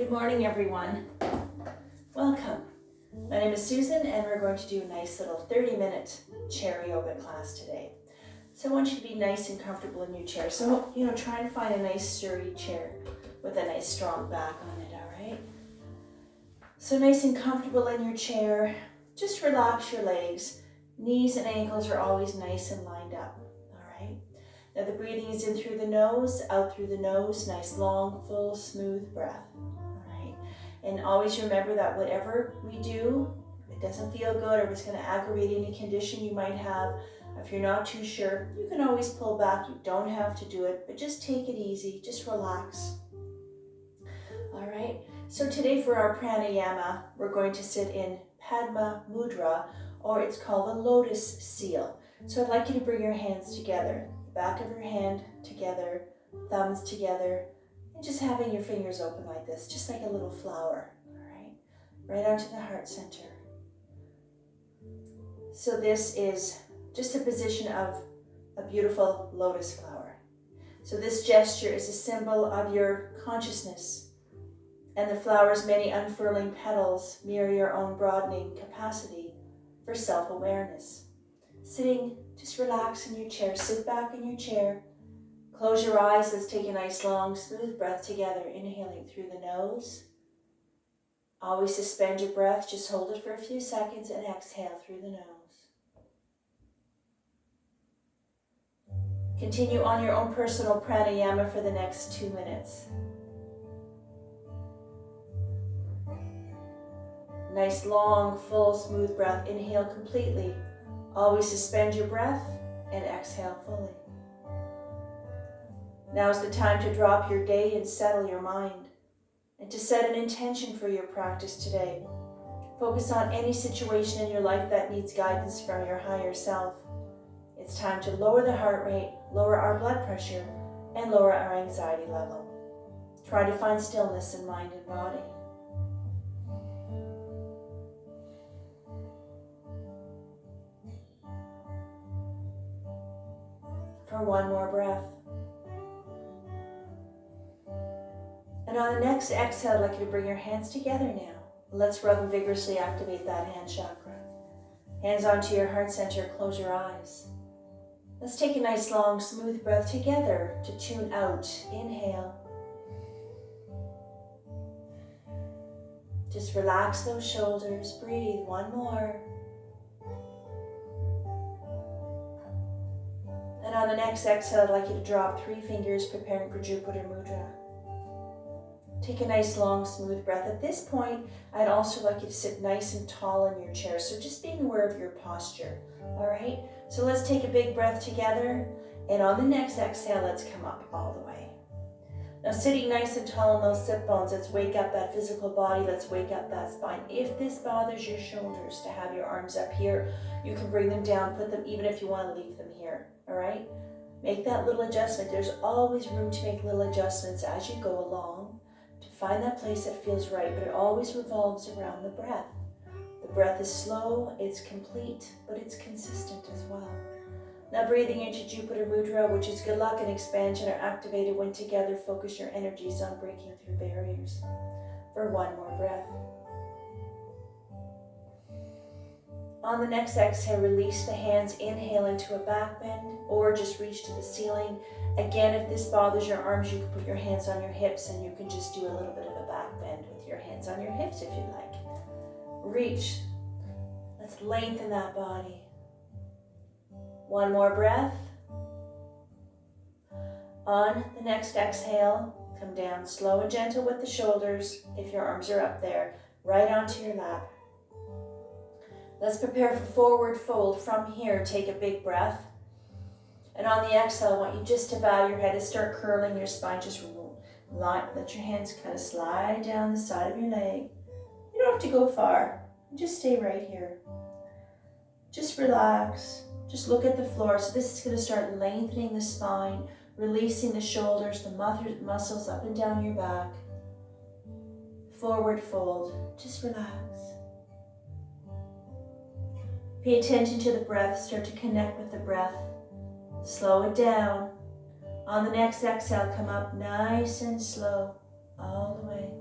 Good morning, everyone. Welcome. My name is Susan, and we're going to do a nice little 30-minute chair yoga class today. So I want you to be nice and comfortable in your chair. So, try and find a nice sturdy chair with a nice strong back on it, all right? So nice and comfortable in your chair. Just relax your legs. Knees and ankles are always nice and lined up, all right? Now the breathing is in through the nose, out through the nose. Nice, long, full, smooth breath. And always remember that whatever we do, if it doesn't feel good or if it's going to aggravate any condition you might have, if you're not too sure, you can always pull back. You don't have to do it, but just take it easy. Just relax. All right. So today for our pranayama, we're going to sit in Padma Mudra, or it's called the lotus seal. So I'd like you to bring your hands together, the back of your hand together, thumbs together, and just having your fingers open like this, just like a little flower, all right? Right onto the heart center. So this is just a position of a beautiful lotus flower. So this gesture is a symbol of your consciousness, and the flower's many unfurling petals mirror your own broadening capacity for self-awareness. Sitting, just relax in your chair. Sit back in your chair. Close your eyes. Let's take a nice long smooth breath together. Inhaling through the nose. Always suspend your breath. Just hold it for a few seconds and exhale through the nose. Continue on your own personal pranayama for the next 2 minutes. Nice long, full, smooth breath. Inhale completely. Always suspend your breath and exhale fully. Now is the time to drop your day and settle your mind, and to set an intention for your practice today. Focus on any situation in your life that needs guidance from your higher self. It's time to lower the heart rate, lower our blood pressure, and lower our anxiety level. Try to find stillness in mind and body. For one more breath. And on the next exhale, I'd like you to bring your hands together now. Let's rub and vigorously activate that hand chakra. Hands onto your heart center, close your eyes. Let's take a nice long smooth breath together to tune out. Inhale. Just relax those shoulders, breathe. One more. And on the next exhale, I'd like you to drop 3 fingers, preparing for Jupiter Mudra. Take a nice long smooth breath. At this point, I'd also like you to sit nice and tall in your chair. So just being aware of your posture. All right. So let's take a big breath together. And on the next exhale, let's come up all the way. Now sitting nice and tall on those sit bones, let's wake up that physical body. Let's wake up that spine. If this bothers your shoulders to have your arms up here, you can bring them down, put them, even if you want to leave them here. All right. Make that little adjustment. There's always room to make little adjustments as you go along. Find that place that feels right, but it always revolves around the breath. The breath is slow, it's complete, but it's consistent as well. Now breathing into Jupiter Mudra, which is good luck and expansion, are activated when together. Focus your energies on breaking through barriers. For one more breath. On the next exhale, release the hands. Inhale into a back bend, or just reach to the ceiling. Again, if this bothers your arms, you can put your hands on your hips and you can just do a little bit of a back bend with your hands on your hips if you'd like. Reach. Let's lengthen that body. One more breath. On the next exhale, come down slow and gentle with the shoulders. If your arms are up there, right onto your lap. Let's prepare for forward fold. From here, take a big breath. And on the exhale, I want you just to bow your head and start curling your spine. Just let your hands kind of slide down the side of your leg. You don't have to go far. Just stay right here. Just relax. Just look at the floor. So this is going to start lengthening the spine, releasing the shoulders, the muscles up and down your back. Forward fold. Just relax. Pay attention to the breath. Start to connect with the breath. Slow it down. On the next exhale, come up nice and slow, all the way.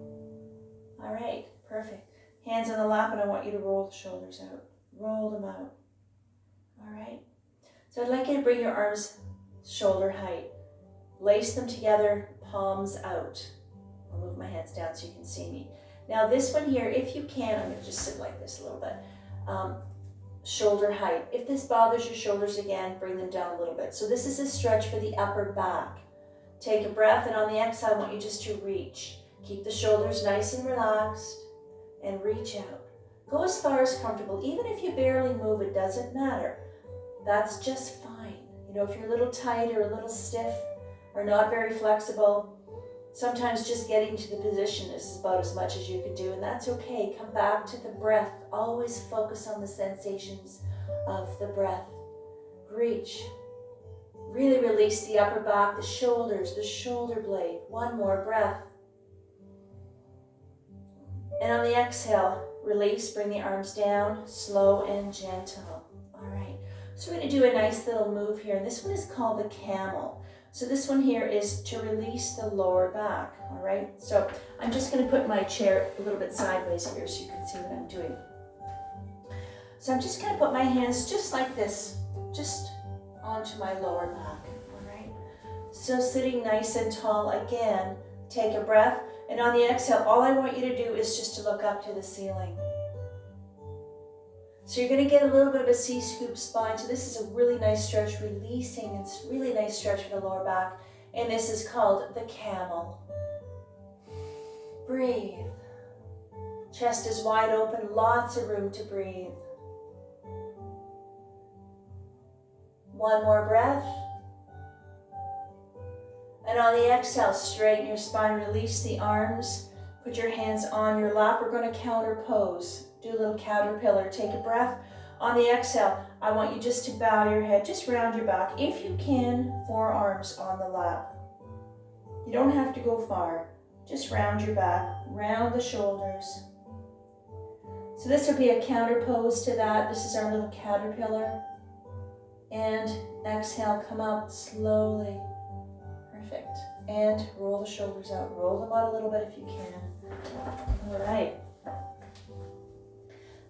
All right, perfect. Hands on the lap, and I want you to roll the shoulders out. Roll them out. All right. So I'd like you to bring your arms shoulder height. Lace them together, palms out. I'll move my hands down so you can see me. Now this one here, if you can, I'm going to just sit like this a little bit. Shoulder height. If this bothers your shoulders again, bring them down a little bit. So this is a stretch for the upper back. Take a breath, and on the exhale, I want you just to reach. Keep the shoulders nice and relaxed, and reach out. Go as far as comfortable. Even if you barely move, it doesn't matter. That's just fine. You know, if you're a little tight or a little stiff or not very flexible, sometimes just getting to the position is about as much as you can do, and that's okay. Come back to the breath. Always focus on the sensations of the breath. Reach. Really release the upper back, the shoulders, the shoulder blade. One more breath. And on the exhale, release, bring the arms down, slow and gentle. All right, so we're going to do a nice little move here, and this one is called the Camel. So this one here is to release the lower back, all right? So I'm just going to put my chair a little bit sideways here so you can see what I'm doing. So I'm just going to put my hands just like this, just onto my lower back, all right? So sitting nice and tall again, take a breath, and on the exhale, all I want you to do is just to look up to the ceiling. So you're going to get a little bit of a C-scoop spine. So this is a really nice stretch, releasing. It's a really nice stretch for the lower back. And this is called the Camel. Breathe. Chest is wide open, lots of room to breathe. One more breath. And on the exhale, straighten your spine, release the arms. Put your hands on your lap. We're going to counter pose. Do a little caterpillar. Take a breath. On the exhale, I want you just to bow your head, just round your back. If you can, forearms on the lap. You don't have to go far. Just round your back, round the shoulders. So this would be a counter pose to that. This is our little caterpillar. And exhale, come up slowly. Perfect. And roll the shoulders out. Roll them out a little bit if you can. All right.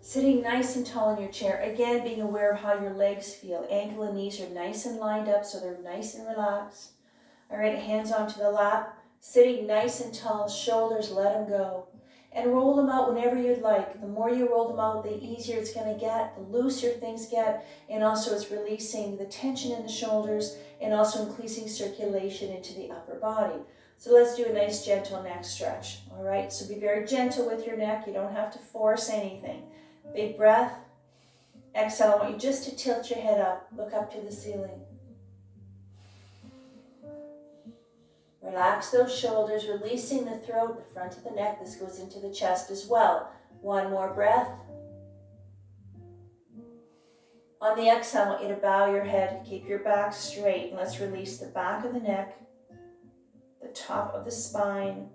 Sitting nice and tall in your chair. Again, being aware of how your legs feel. Ankle and knees are nice and lined up, so they're nice and relaxed. All right, hands onto the lap. Sitting nice and tall, shoulders, let them go. And roll them out whenever you'd like. The more you roll them out, the easier it's going to get, the looser things get, and also it's releasing the tension in the shoulders and also increasing circulation into the upper body. So let's do a nice gentle neck stretch. All right, so be very gentle with your neck. You don't have to force anything. Big breath. Exhale, I want you just to tilt your head up. Look up to the ceiling. Relax those shoulders, releasing the throat, the front of the neck. This goes into the chest as well. One more breath. On the exhale, I want you to bow your head, keep your back straight, and let's release the back of the neck, the top of the spine.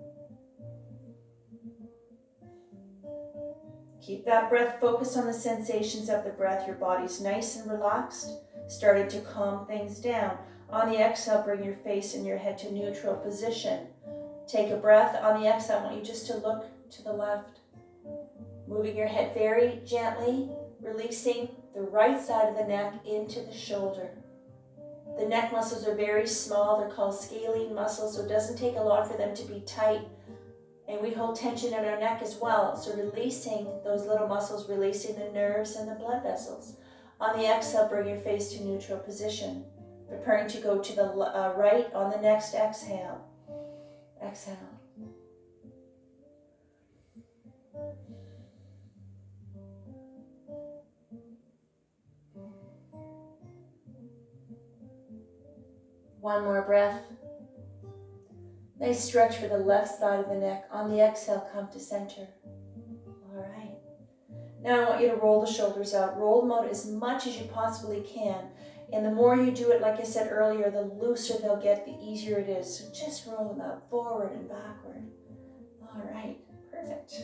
Keep that breath, focus on the sensations of the breath. Your body's nice and relaxed, starting to calm things down. On the exhale, bring your face and your head to neutral position. Take a breath. On the exhale, I want you just to look to the left. Moving your head very gently, releasing the right side of the neck into the shoulder. The neck muscles are very small. They're called scalene muscles, so it doesn't take a lot for them to be tight. And we hold tension in our neck as well. So releasing those little muscles, releasing the nerves and the blood vessels. On the exhale, bring your face to neutral position. Preparing to go to the right on the next exhale. Exhale. One more breath. Nice stretch for the left side of the neck. On the exhale, come to center. All right. Now I want you to roll the shoulders out. Roll them out as much as you possibly can. And the more you do it, like I said earlier, the looser they'll get, the easier it is. So just roll them out forward and backward. All right, perfect.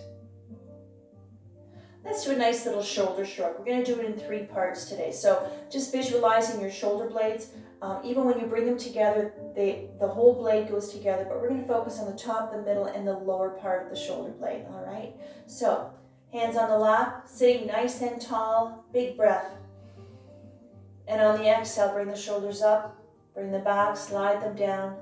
Let's do a nice little shoulder shrug. We're going to do it in 3 parts today. So just visualizing your shoulder blades. Even when you bring them together, the whole blade goes together, but we're going to focus on the top, the middle, and the lower part of the shoulder blade, all right? So, hands on the lap, sitting nice and tall, big breath. And on the exhale, bring the shoulders up, bring them back, slide them down.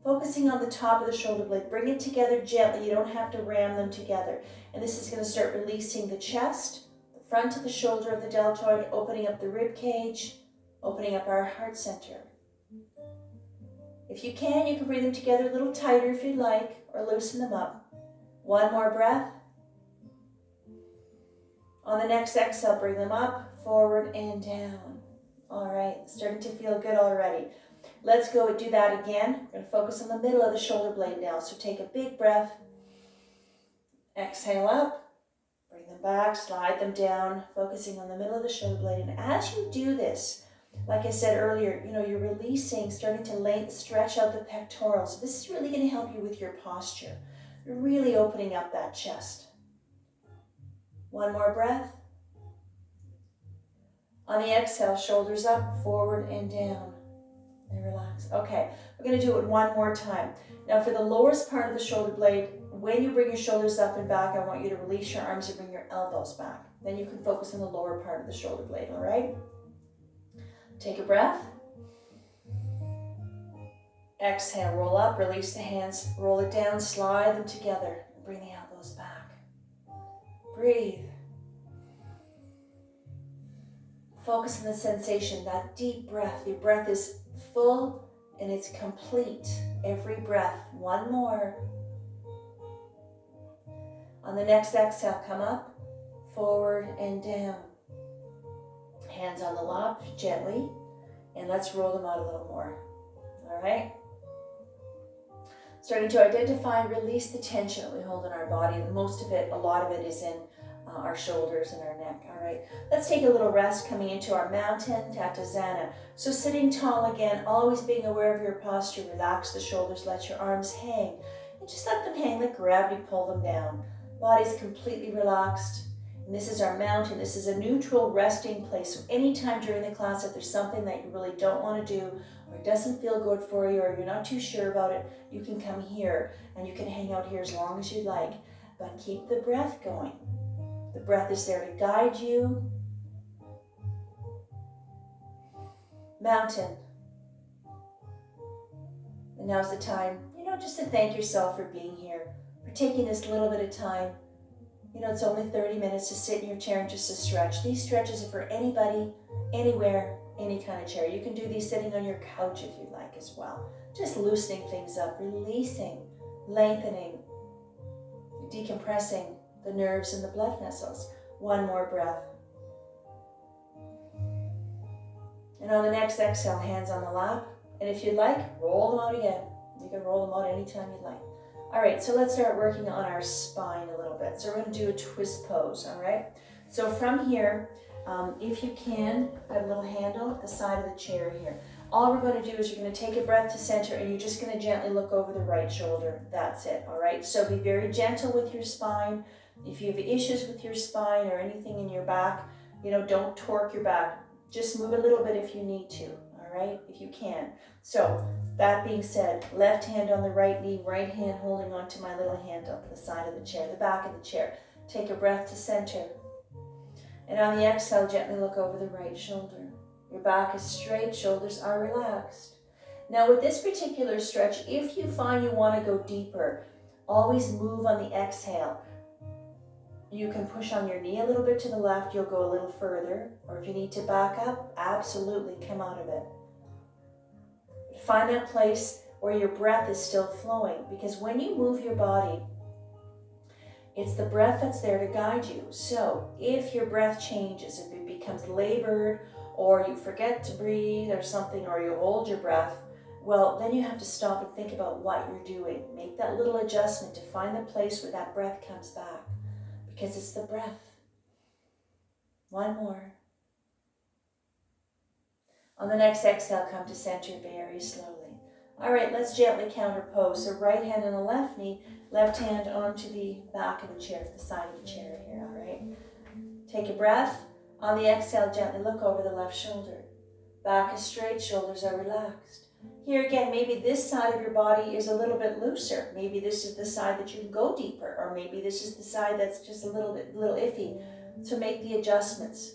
Focusing on the top of the shoulder blade, bring it together gently, you don't have to ram them together. And this is going to start releasing the chest, the front of the shoulder of the deltoid, opening up the rib cage, opening up our heart center. If you can bring them together a little tighter if you'd like, or loosen them up. One more breath. On the next exhale, bring them up, forward, and down. All right, starting to feel good already. Let's go and do that again. We're going to focus on the middle of the shoulder blade now. So take a big breath. Exhale up. Bring them back, slide them down, focusing on the middle of the shoulder blade. And as you do this, like I said earlier, you're releasing, starting to stretch out the pectorals. This is really going to help you with your posture. You're really opening up that chest. One more breath. On the exhale, shoulders up, forward, and down. And relax. Okay, we're going to do it one more time. Now for the lowest part of the shoulder blade, when you bring your shoulders up and back, I want you to release your arms and bring your elbows back. Then you can focus on the lower part of the shoulder blade, all right? Take a breath. Exhale, roll up, release the hands, roll it down, slide them together, and bring the elbows back. Breathe. Focus on the sensation, that deep breath. Your breath is full and it's complete. Every breath. One more. On the next exhale, come up, forward, and down. Hands on the lap, gently, and let's roll them out a little more. All right? Starting to identify and release the tension that we hold in our body. And most of it, a lot of it is in our shoulders and our neck. All right, let's take a little rest coming into our mountain, Tattasana. So sitting tall again, always being aware of your posture. Relax the shoulders, let your arms hang. And just let them hang, let gravity pull them down. Body's completely relaxed. And this is our mountain. This is a neutral resting place. So anytime during the class, if there's something that you really don't want to do, or it doesn't feel good for you, or you're not too sure about it, you can come here and you can hang out here as long as you'd like. But keep the breath going. The breath is there to guide you. Mountain. And now's the time, just to thank yourself for being here, for taking this little bit of time. It's only 30 minutes to sit in your chair and just to stretch. These stretches are for anybody, anywhere, any kind of chair. You can do these sitting on your couch if you like as well. Just loosening things up, releasing, lengthening, decompressing the nerves and the blood vessels. One more breath. And on the next exhale, hands on the lap. And if you'd like, roll them out again. You can roll them out anytime you'd like. All right, so let's start working on our spine a little bit. So we're going to do a twist pose, all right? So from here, if you can, got a little handle at the side of the chair here. All we're going to do is you're going to take a breath to center and you're just going to gently look over the right shoulder. That's it, all right? So be very gentle with your spine. If you have issues with your spine or anything in your back, don't torque your back. Just move a little bit if you need to, all right? If you can. So that being said, left hand on the right knee, right hand holding onto my little handle at the side of the chair, the back of the chair. Take a breath to center. And on the exhale, gently look over the right shoulder. Your back is straight, shoulders are relaxed. Now with this particular stretch, if you find you want to go deeper, always move on the exhale. You can push on your knee a little bit to the left, you'll go a little further. Or if you need to back up, absolutely come out of it. Find that place where your breath is still flowing, because when you move your body, it's the breath that's there to guide you. So if your breath changes, if it becomes labored, or you forget to breathe or something, or you hold your breath, well, then you have to stop and think about what you're doing. Make that little adjustment to find the place where that breath comes back, because it's the breath. One more. On the next exhale, come to center very slowly. All right, let's gently counter pose. So right hand on the left knee, left hand onto the back of the chair, the side of the chair here, all right? Take a breath. On the exhale, gently look over the left shoulder. Back is straight, shoulders are relaxed. Here again, maybe this side of your body is a little bit looser. Maybe this is the side that you can go deeper, or maybe this is the side that's just a little iffy. So make the adjustments.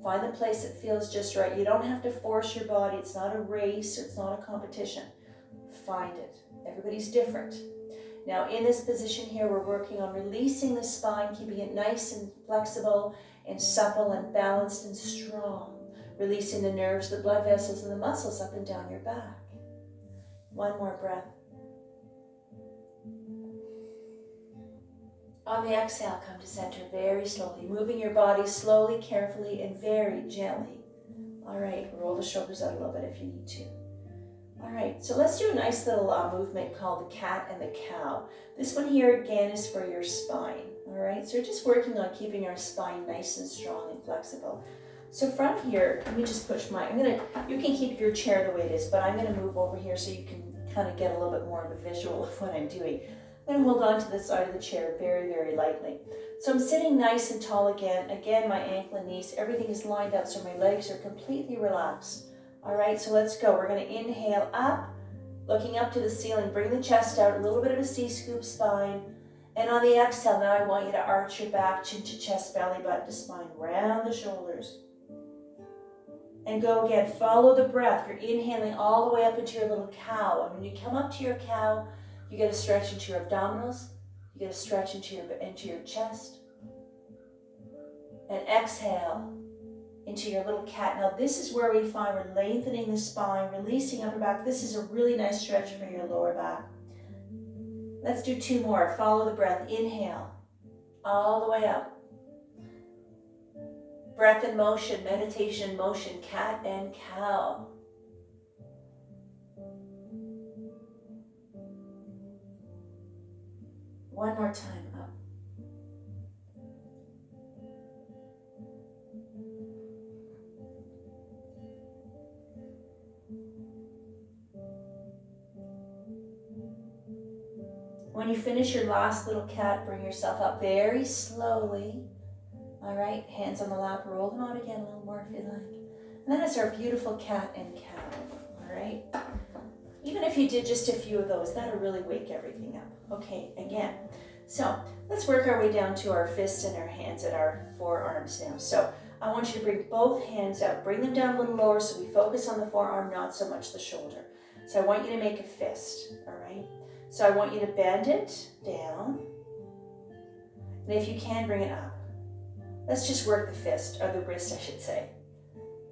Find the place that feels just right. You don't have to force your body. It's not a race. It's not a competition. Find it. Everybody's different. Now in this position here, we're working on releasing the spine, keeping it nice and flexible and supple and balanced and strong. Releasing the nerves, the blood vessels, and the muscles up and down your back. One more breath. On the exhale, come to center very slowly, moving your body slowly, carefully, and very gently. All right, roll the shoulders out a little bit if you need to. All right, so let's do a nice little movement called the cat and the cow. This one here again is for your spine. All right, so we're just working on keeping our spine nice and strong and flexible. So from here, let me just push you can keep your chair the way it is, but I'm gonna move over here so you can kind of get a little bit more of a visual of what I'm doing. I'm gonna hold on to the side of the chair very, very lightly. So I'm sitting nice and tall again. Again, my ankle and knees, everything is lined up so my legs are completely relaxed. All right, so let's go. We're gonna inhale up, looking up to the ceiling, bring the chest out, a little bit of a C-scoop spine. And on the exhale, now I want you to arch your back, chin to chest, belly button to spine, round the shoulders. And go again, follow the breath. You're inhaling all the way up into your little cow. And when you come up to your cow, you get a stretch into your abdominals. You get a stretch into your chest. And exhale into your little cat. Now this is where we find we're lengthening the spine, releasing upper back. This is a really nice stretch for your lower back. Let's do two more. Follow the breath. Inhale all the way up. Breath in motion, meditation in motion, cat and cow. One more time, up. When you finish your last little cat, bring yourself up very slowly. All right, hands on the lap, roll them out again a little more if you like. And then it's our beautiful cat and cow, all right? Even if you did just a few of those, that'll really wake everything up. Okay, again. So let's work our way down to our fists and our hands and our forearms now. So I want you to bring both hands out, bring them down a little lower so we focus on the forearm, not so much the shoulder. So I want you to make a fist, all right? So I want you to bend it down, and if you can, bring it up. Let's just work the fist, or the wrist I should say,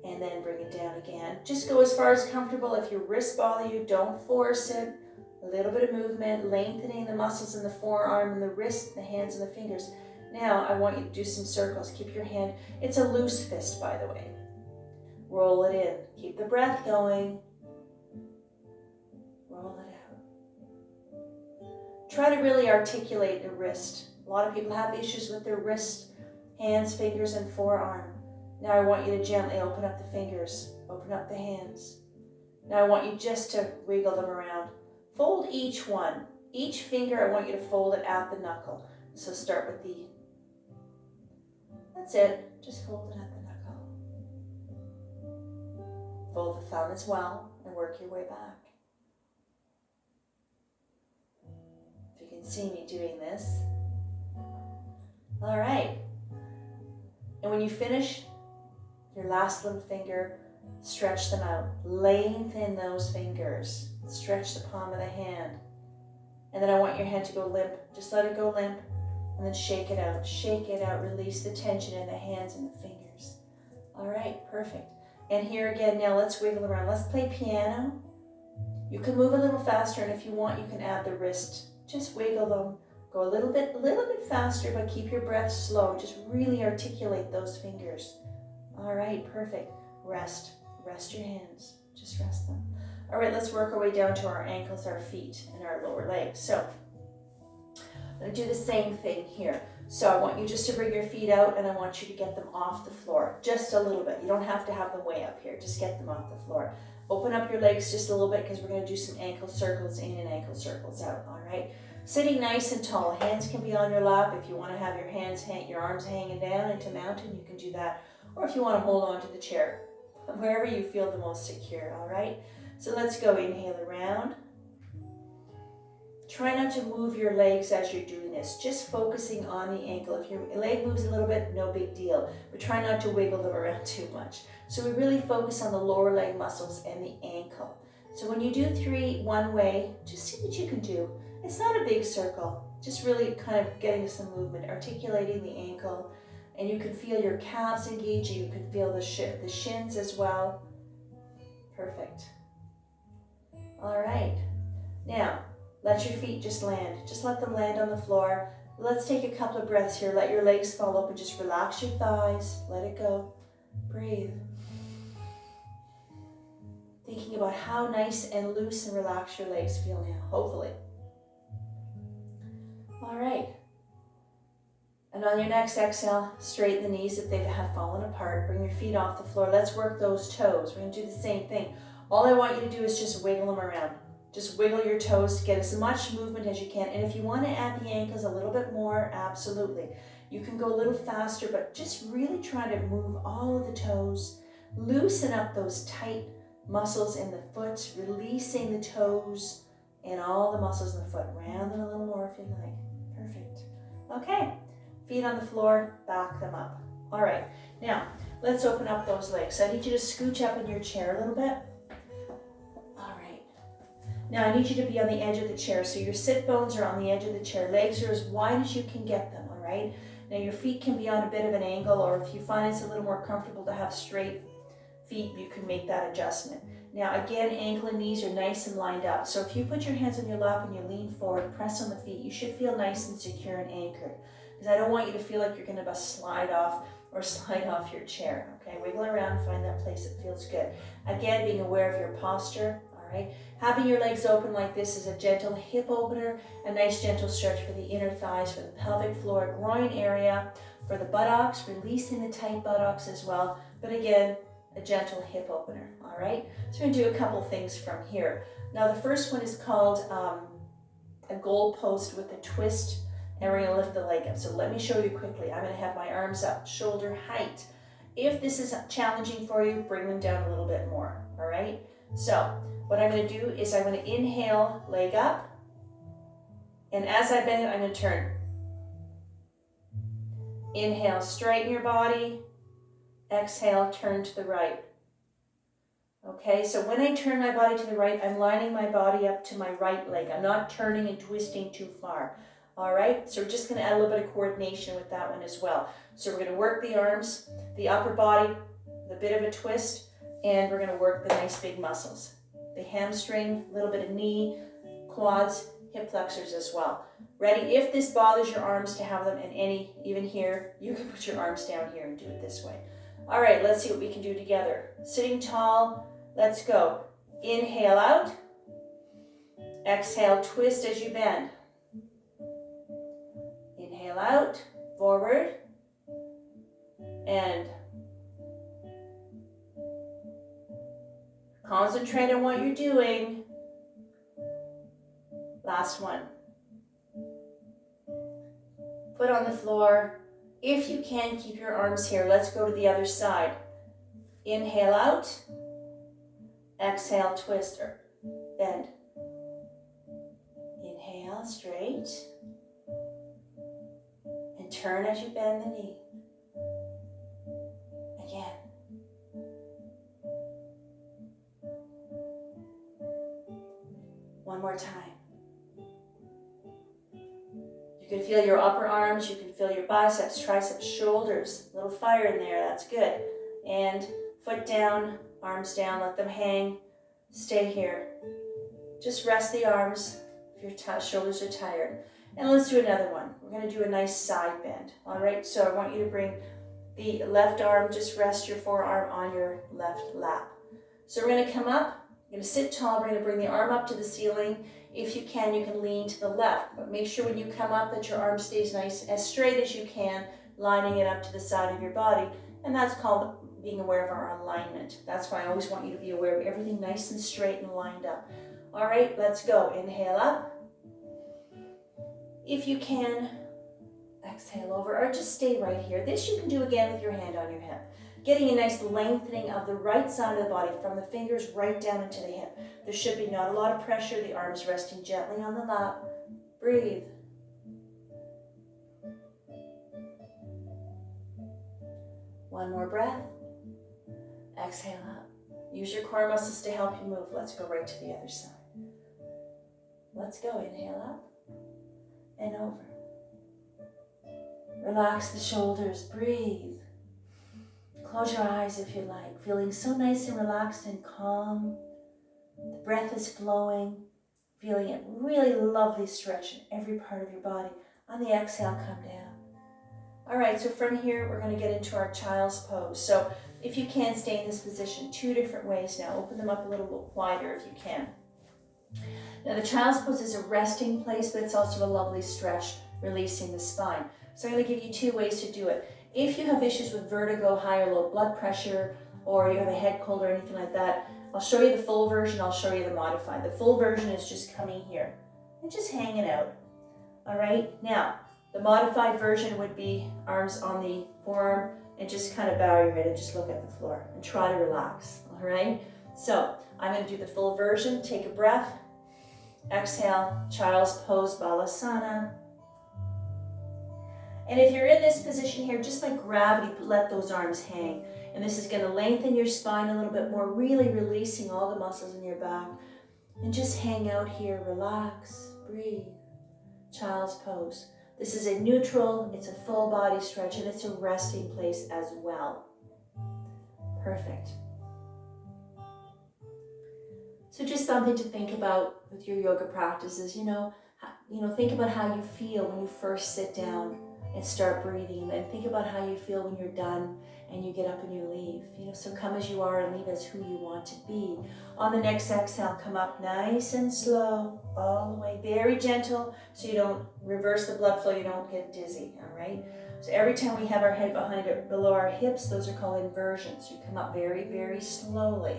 and then bring it down again. Just go as far as comfortable. If your wrists bother you, don't force it. A little bit of movement, lengthening the muscles in the forearm and the wrist, the hands and the fingers. Now I want you to do some circles. Keep your hand, it's a loose fist by the way. Roll it in, keep the breath going. Roll it out. Try to really articulate the wrist. A lot of people have issues with their wrist, hands, fingers, and forearm. Now I want you to gently open up the fingers, open up the hands. Now I want you just to wiggle them around. Fold each one. Each finger, I want you to fold it at the knuckle. So start with the, that's it, just fold it at the knuckle. Fold the thumb as well and work your way back. If you can see me doing this. All right. And when you finish your last little finger, stretch them out. Lengthen those fingers. Stretch the palm of the hand. And then I want your hand to go limp. Just let it go limp. And then shake it out. Shake it out. Release the tension in the hands and the fingers. All right, perfect. And here again, now let's wiggle around. Let's play piano. You can move a little faster, and if you want, you can add the wrist. Just wiggle them. Go a little bit faster, but keep your breath slow. Just really articulate those fingers. All right, perfect. Rest your hands. Just rest them. All right, let's work our way down to our ankles, our feet, and our lower legs. So I'm gonna do the same thing here. So I want you just to bring your feet out, and I want you to get them off the floor, just a little bit. You don't have to have them way up here. Just get them off the floor. Open up your legs just a little bit because we're gonna do some ankle circles in and ankle circles out, all right? Sitting nice and tall. Hands can be on your lap. If you want to have your arms hanging down into mountain, you can do that. Or if you want to hold on to the chair. wherever you feel the most secure, all right? So let's go, inhale around. Try not to move your legs as you're doing this, just focusing on the ankle. If your leg moves a little bit, no big deal, but try not to wiggle them around too much. So we really focus on the lower leg muscles and the ankle. So when you do 3 one way, just see what you can do. It's not a big circle, just really kind of getting some movement, articulating the ankle, and you can feel your calves engaging, you can feel the shins as well. Perfect. All right, now let your feet just land. Just let them land on the floor. Let's take a couple of breaths here. Let your legs fall open. Just relax your thighs. Let it go. Breathe. Thinking about how nice and loose and relaxed your legs feel now, hopefully. All right. And on your next exhale, straighten the knees if they have fallen apart. Bring your feet off the floor. Let's work those toes. We're going to do the same thing. All I want you to do is just wiggle them around. Just wiggle your toes to get as much movement as you can. And if you want to add the ankles a little bit more, absolutely. You can go a little faster, but just really try to move all of the toes. Loosen up those tight muscles in the foot, releasing the toes and all the muscles in the foot. Round them a little more if you like. Perfect. Okay, feet on the floor, back them up. All right, now let's open up those legs. So I need you to scooch up in your chair a little bit. Now I need you to be on the edge of the chair. So your sit bones are on the edge of the chair. Legs are as wide as you can get them, all right? Now your feet can be on a bit of an angle, or if you find it's a little more comfortable to have straight feet, you can make that adjustment. Now again, ankle and knees are nice and lined up. So if you put your hands on your lap and you lean forward, press on the feet, you should feel nice and secure and anchored. Because I don't want you to feel like you're going to slide off or slide off your chair, okay? Wiggle around, find that place that feels good. Again, being aware of your posture. Right? Having your legs open like this is a gentle hip opener, a nice gentle stretch for the inner thighs, for the pelvic floor, groin area, for the buttocks, releasing the tight buttocks as well. But again, a gentle hip opener, all right? So we're gonna do a couple things from here. Now the first one is called a goal post with a twist, and we're gonna lift the leg up. So let me show you quickly. I'm gonna have my arms up, shoulder height. If this is challenging for you, bring them down a little bit more, all right? So what I'm going to do is I'm going to inhale, leg up, and as I bend it, I'm going to turn. Inhale, straighten your body. Exhale, turn to the right. Okay, so when I turn my body to the right, I'm lining my body up to my right leg. I'm not turning and twisting too far. All right, so we're just going to add a little bit of coordination with that one as well. So we're going to work the arms, the upper body, the bit of a twist, and we're going to work the nice big muscles. The hamstring, a little bit of knee, quads, hip flexors as well. Ready? If this bothers your arms to have them in any, even here, you can put your arms down here and do it this way. All right, let's see what we can do together. Sitting tall, let's go. Inhale out. Exhale, twist as you bend. Inhale out, forward, and concentrate on what you're doing. Last one. Foot on the floor. If you can, keep your arms here. Let's go to the other side. Inhale out. Exhale, twist or bend. Inhale, straight. And turn as you bend the knee. Again. One more time. You can feel your upper arms, you can feel your biceps, triceps, shoulders. A little fire in there, that's good. And foot down, arms down, let them hang. Stay here. Just rest the arms if your shoulders are tired. And let's do another one. We're going to do a nice side bend. All right, so I want you to bring the left arm, just rest your forearm on your left lap. So we're going to come up. You're going to sit tall. We're going to bring the arm up to the ceiling. If you can lean to the left, but make sure when you come up that your arm stays nice, as straight as you can, lining it up to the side of your body. And that's called being aware of our alignment. That's why I always want you to be aware of everything nice and straight and lined up. All right, let's go. Inhale up. If you can, exhale over, or just stay right here. This you can do again with your hand on your hip. Getting a nice lengthening of the right side of the body from the fingers right down into the hip. There should be not a lot of pressure, the arms resting gently on the lap. Breathe. One more breath. Exhale out. Use your core muscles to help you move. Let's go right to the other side. Let's go. Inhale up and over. Relax the shoulders. Breathe. Close your eyes if you like. Feeling so nice and relaxed and calm. The breath is flowing. Feeling a really lovely stretch in every part of your body. On the exhale, come down. All right, so from here, we're going to get into our child's pose. So if you can stay in this position, 2 different ways now. Open them up a little bit wider if you can. Now the child's pose is a resting place, but it's also a lovely stretch, releasing the spine. So I'm going to give you 2 ways to do it. If you have issues with vertigo, high or low blood pressure, or you have a head cold or anything like that, I'll show you the full version, I'll show you the modified. The full version is just coming here and just hanging out. All right, now the modified version would be arms on the forearm and just kind of bow your head and just look at the floor and try to relax. All right, so I'm going to do the full version. Take a breath. Exhale, child's pose, balasana. And if you're in this position here, just like gravity, let those arms hang. And this is going to lengthen your spine a little bit more, really releasing all the muscles in your back. And just hang out here, relax, breathe. Child's pose. This is a neutral, it's a full body stretch, and it's a resting place as well. Perfect. So just something to think about with your yoga practices, think about how you feel when you first sit down and start breathing, and think about how you feel when you're done and you get up and you leave. So come as you are and leave as who you want to be. On the next exhale, come up nice and slow, all the way, very gentle, so you don't reverse the blood flow, you don't get dizzy, all right? So every time we have our head below our hips, those are called inversions. You come up very, very slowly,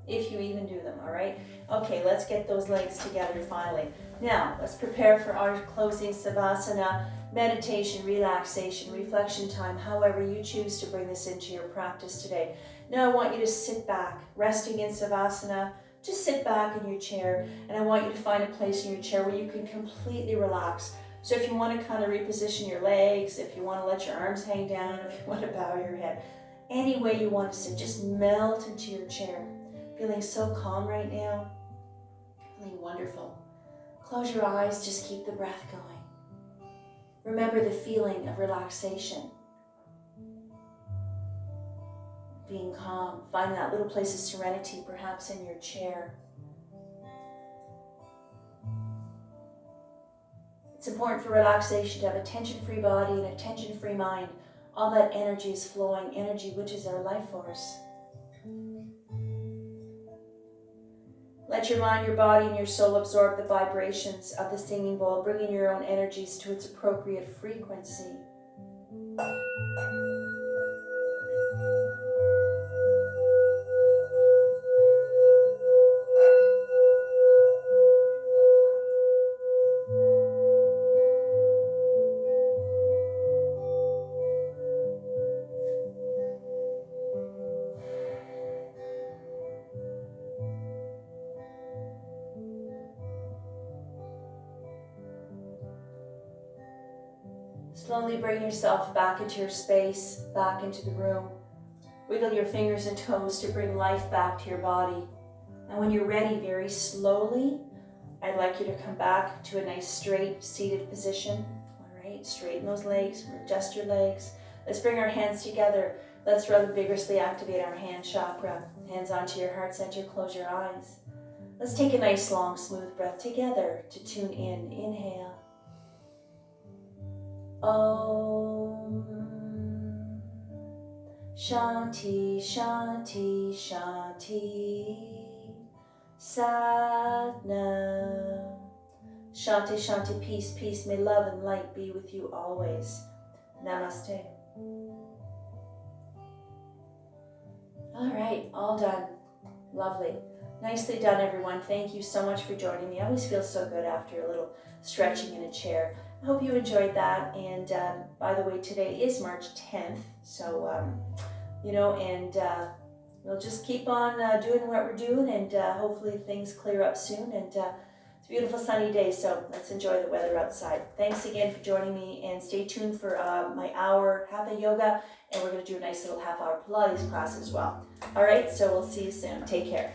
if you even do them, all right? Okay, let's get those legs together finally. Now, let's prepare for our closing savasana, meditation, relaxation, reflection time, however you choose to bring this into your practice today. Now I want you to sit back, resting in savasana. Just sit back in your chair, and I want you to find a place in your chair where you can completely relax. So if you want to kind of reposition your legs, if you want to let your arms hang down, if you want to bow your head, any way you want to sit, just melt into your chair. Feeling so calm right now, feeling wonderful. Close your eyes, just keep the breath going. Remember the feeling of relaxation. Being calm, find that little place of serenity, perhaps in your chair. It's important for relaxation to have a tension-free body and a tension-free mind. All that energy is flowing, energy which is our life force. Let your mind, your body, and your soul absorb the vibrations of the singing bowl, bringing your own energies to its appropriate frequency. Slowly bring yourself back into your space, back into the room. Wiggle your fingers and toes to bring life back to your body. And when you're ready, very slowly, I'd like you to come back to a nice straight seated position. All right, straighten those legs, adjust your legs. Let's bring our hands together. Let's rather vigorously activate our hand chakra. Hands onto your heart center, close your eyes. Let's take a nice long smooth breath together to tune in. Inhale. Om Shanti Shanti Shanti Satnam. Shanti Shanti, peace, peace, may love and light be with you always. Namaste. All right, all done. Lovely. Nicely done, everyone. Thank you so much for joining me. I always feel so good after a little stretching in a chair. I hope you enjoyed that. And by the way, today is March 10th. So and we'll just keep on doing what we're doing, and hopefully things clear up soon. And it's a beautiful sunny day, so let's enjoy the weather outside. Thanks again for joining me, and stay tuned for my hour Hatha yoga, and we're going to do a nice little half-hour Pilates class as well. All right, so we'll see you soon. Take care.